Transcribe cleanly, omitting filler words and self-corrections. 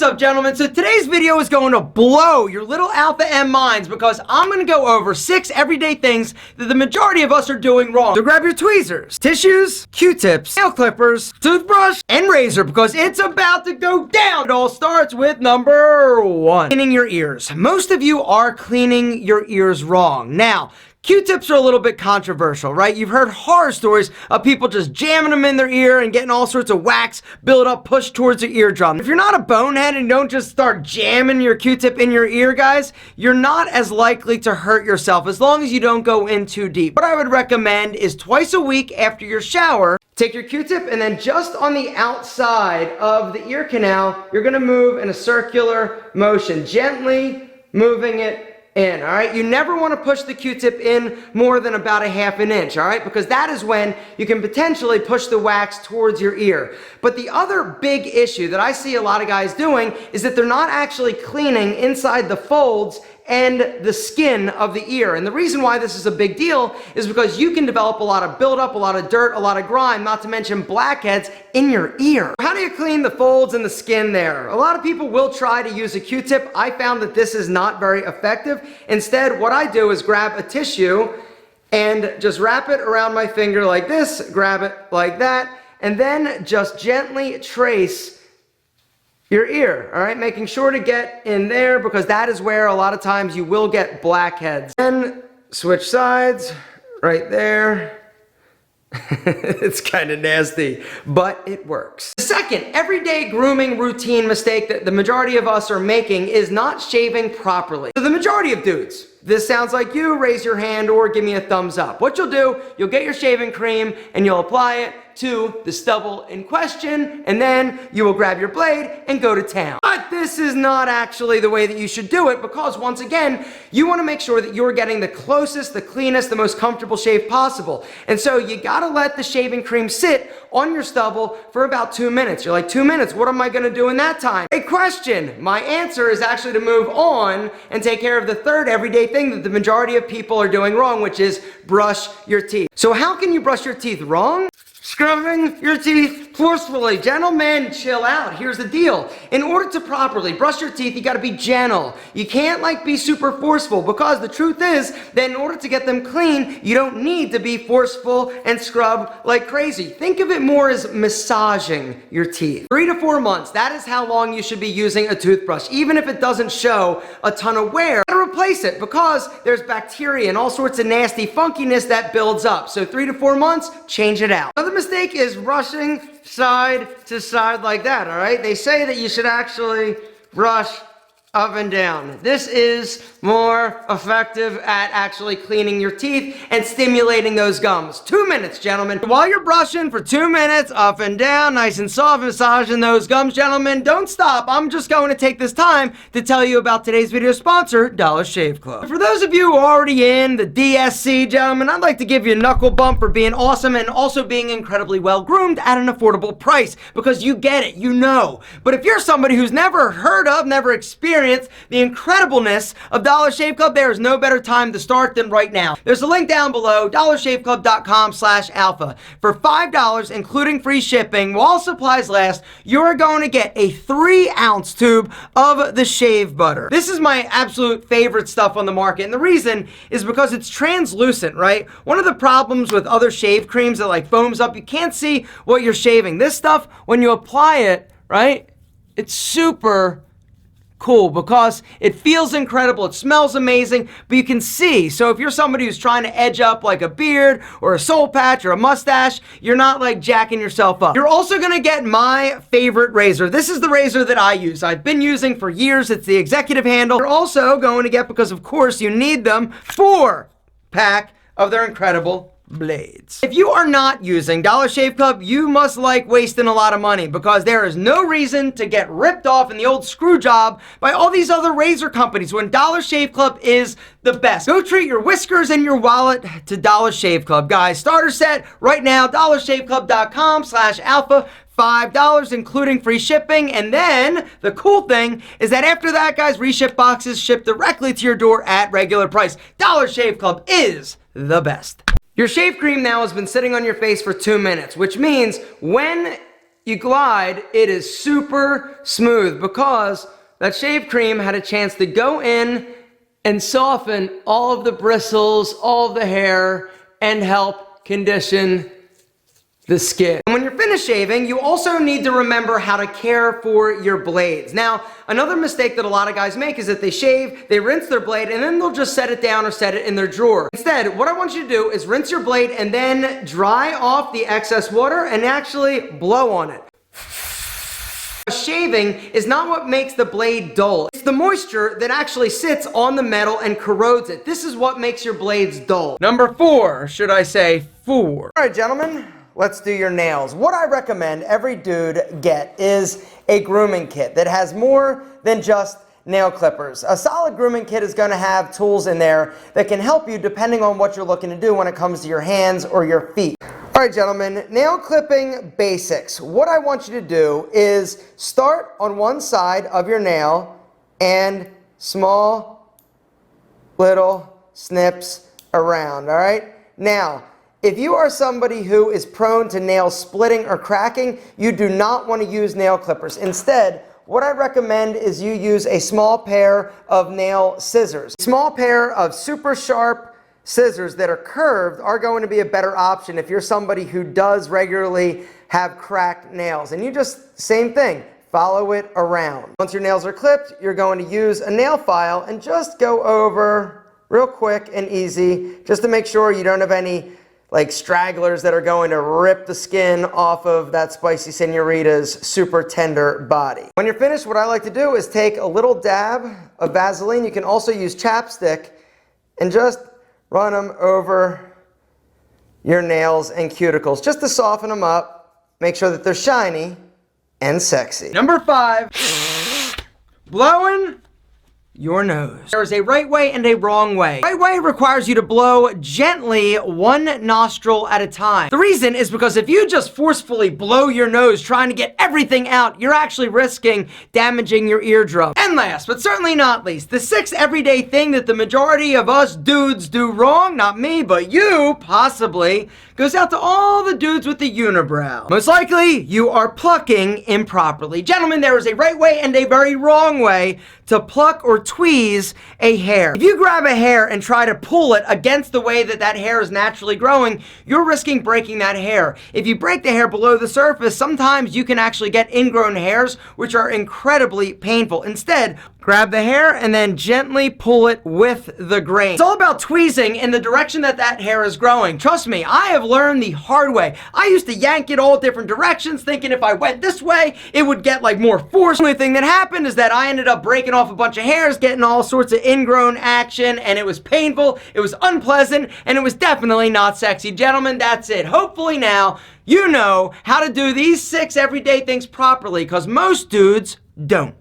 up, gentlemen? So today's video is going to blow your little Alpha M minds because I'm going to go over 6 everyday things that the majority of us are doing wrong. So grab your tweezers, tissues, Q-tips, nail clippers, toothbrush, and razor because it's about to go down. It all starts with number 1. Cleaning your ears. Most of you are cleaning your ears wrong. Now, Q-tips are a little bit controversial, right? You've heard horror stories of people just jamming them in their ear and getting all sorts of wax build up, pushed towards your eardrum. If you're not a bonehead and don't just start jamming your Q-tip in your ear, guys, you're not as likely to hurt yourself as long as you don't go in too deep. What I would recommend is twice a week after your shower, take your Q-tip and then just on the outside of the ear canal, you're gonna move in a circular motion, gently moving it in, all right? You never want to push the Q-tip in more than about a ½ an inch, all right? Because that is when you can potentially push the wax towards your ear. But the other big issue that I see a lot of guys doing is that they're not actually cleaning inside the folds and the skin of the ear. And the reason why this is a big deal is because you can develop a lot of buildup, a lot of dirt, a lot of grime, not to mention blackheads in your ear. How do you clean the folds and the skin there? A lot of people will try to use a Q-tip. I found that this is not very effective. Instead, what I do is grab a tissue and just wrap it around my finger like this, grab it like that, and then just gently trace your ear, all right? Making sure to get in there because that is where a lot of times you will get blackheads. Then switch sides, right there. It's kind of nasty, but it works. The second everyday grooming routine mistake that the majority of us are making is not shaving properly. So the majority of dudes, this sounds like you, raise your hand or give me a thumbs up. What you'll do, you'll get your shaving cream and you'll apply it to the stubble in question, and then you will grab your blade and go to town. But this is not actually the way that you should do it because once again, you want to make sure that you're getting the closest, the cleanest, the most comfortable shave possible. And so you gotta let the shaving cream sit on your stubble for about 2 minutes. You're like, 2 minutes, what am I gonna do in that time? Great question. My answer is actually to move on and take care of the third everyday thing that the majority of people are doing wrong, which is brush your teeth. So how can you brush your teeth wrong? Scrubbing your teeth forcefully. Gentlemen, chill out. Here's the deal. In order to properly brush your teeth, you gotta be gentle. You can't be super forceful because the truth is that in order to get them clean, you don't need to be forceful and scrub like crazy. Think of it more as massaging your teeth. 3 to 4 months, that is how long you should be using a toothbrush. Even if it doesn't show a ton of wear, you gotta replace it because there's bacteria and all sorts of nasty funkiness that builds up. So 3 to 4 months, change it out. Another mistake is brushing side to side like that, all right? They say that you should actually brush up and down. This is more effective at actually cleaning your teeth and stimulating those gums. 2 minutes, gentlemen. While you're brushing for 2 minutes, up and down, nice and soft, massaging those gums, gentlemen, don't stop. I'm just going to take this time to tell you about today's video sponsor, Dollar Shave Club. For those of you who are already in the DSC, gentlemen, I'd like to give you a knuckle bump for being awesome and also being incredibly well groomed at an affordable price because you get it, you know. But if you're somebody who's never heard of, never experienced the incredibleness of Dollar Shave Club, there is no better time to start than right now. There's a link down below, dollarshaveclub.com/alpha. For $5, including free shipping, while supplies last, you're going to get a 3-ounce tube of the shave butter. This is my absolute favorite stuff on the market, and the reason is because it's translucent, right? One of the problems with other shave creams that foams up, you can't see what you're shaving. This stuff, when you apply it, right, it's super cool because it feels incredible, it smells amazing, but you can see. So if you're somebody who's trying to edge up like a beard or a soul patch or a mustache, you're not jacking yourself up. You're also gonna get my favorite razor. This is the razor that I use. I've been using for years. It's the executive handle. You're also going to get, because of course you need them, 4-pack of their incredible blades. If you are not using Dollar Shave Club, you must wasting a lot of money because there is no reason to get ripped off in the old screw job by all these other razor companies when Dollar Shave Club is the best. Go treat your whiskers and your wallet to Dollar Shave Club. Guys, starter set right now, dollarshaveclub.com/alpha. $5, including free shipping. And then the cool thing is that after that, guys, reship boxes ship directly to your door at regular price. Dollar Shave Club is the best. Your shave cream now has been sitting on your face for 2 minutes, which means when you glide, it is super smooth because that shave cream had a chance to go in and soften all of the bristles, all of the hair, and help condition the skin. And when you're finished shaving, you also need to remember how to care for your blades. Now, another mistake that a lot of guys make is that they shave, they rinse their blade, and then they'll just set it down or set it in their drawer. Instead, what I want you to do is rinse your blade and then dry off the excess water and actually blow on it. Shaving is not what makes the blade dull. It's the moisture that actually sits on the metal and corrodes it. This is what makes your blades dull. Number 4, should I say 4. All right, gentlemen. Let's do your nails. What I recommend every dude get is a grooming kit that has more than just nail clippers. A solid grooming kit is going to have tools in there that can help you depending on what you're looking to do when it comes to your hands or your feet. All right, gentlemen, nail clipping basics. What I want you to do is start on one side of your nail and small little snips around, all right? Now, if you are somebody who is prone to nail splitting or cracking, you do not want to use nail clippers. Instead, what I recommend is you use a small pair of nail scissors. A small pair of super sharp scissors that are curved are going to be a better option if you're somebody who does regularly have cracked nails. And you just, same thing, follow it around. Once your nails are clipped, you're going to use a nail file and just go over real quick and easy just to make sure you don't have any like stragglers that are going to rip the skin off of that spicy senorita's super tender body. When you're finished, what I like to do is take a little dab of Vaseline. You can also use chapstick and just run them over your nails and cuticles just to soften them up, make sure that they're shiny and sexy. Number 5, blowing your nose. There is a right way and a wrong way. Right way requires you to blow gently one nostril at a time. The reason is because if you just forcefully blow your nose trying to get everything out, you're actually risking damaging your eardrum. And last, but certainly not least, the 6th everyday thing that the majority of us dudes do wrong, not me, but you, possibly, goes out to all the dudes with the unibrow. Most likely, you are plucking improperly. Gentlemen, there is a right way and a very wrong way to pluck or tweeze a hair. If you grab a hair and try to pull it against the way that that hair is naturally growing, you're risking breaking that hair. If you break the hair below the surface, sometimes you can actually get ingrown hairs, which are incredibly painful. Instead, grab the hair and then gently pull it with the grain. It's all about tweezing in the direction that that hair is growing. Trust me, I have learned the hard way. I used to yank it all different directions, thinking if I went this way, it would get like more force. The only thing that happened is that I ended up breaking off a bunch of hairs, getting all sorts of ingrown action, and it was painful, it was unpleasant, and it was definitely not sexy. Gentlemen, that's it. Hopefully now you know how to do these 6 everyday things properly, because most dudes don't.